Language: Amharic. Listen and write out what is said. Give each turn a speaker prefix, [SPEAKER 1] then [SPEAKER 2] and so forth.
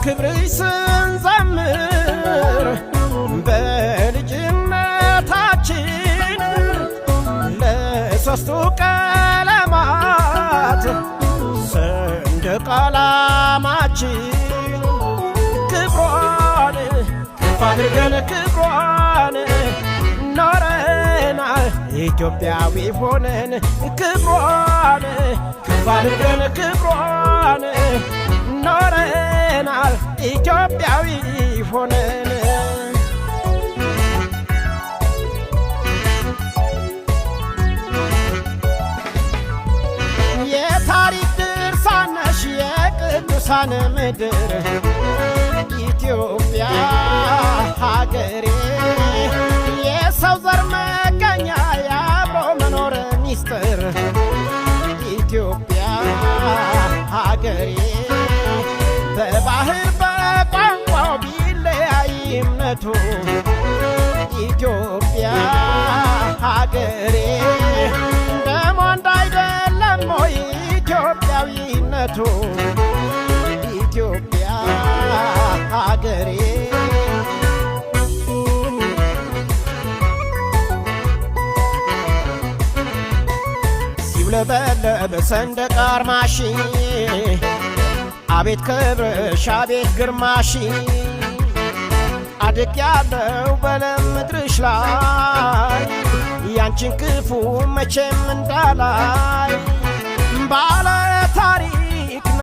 [SPEAKER 1] ክብርሽ ስንዘምር በልጅነታችን ለሶስቱ ቀለማት ሰንደቅ ዓላማችን ክብሯን ከፍ አድርገን ክብሯን ኖረናል ኢትዮጵያዊ ሆነን ክብሯን ከፍ አድርገን ክብሯን ኖረናል ኢትዮጵያዊ ሆነን የታሪክ ድርሳን ነሽ የቅዱሳን ምድር ኢትዮጵያ ሀገሬ የሰው ዘር መገኛ የአብሮ መኖር ሚስጥር ኢትዮጵያ ሀገሬ በባህር በቋንቋው ቢለያይ እምነቱ ኢትዮጵያ ሀገሬ ደሞ እንዳይደለም ሆይ ኢትዮጵያዊነቱ ኢትዮጵያ ሀገሬ ሲውለበለብ ሰንደቅ ዓርማሽ አቤት ክብርሽ አቤት ግርማሽ አድጌያለሁ በለም ምድርሽ ላይ ያንቺን ክፉ መቼም እንዳላይ ባለ ታሪክ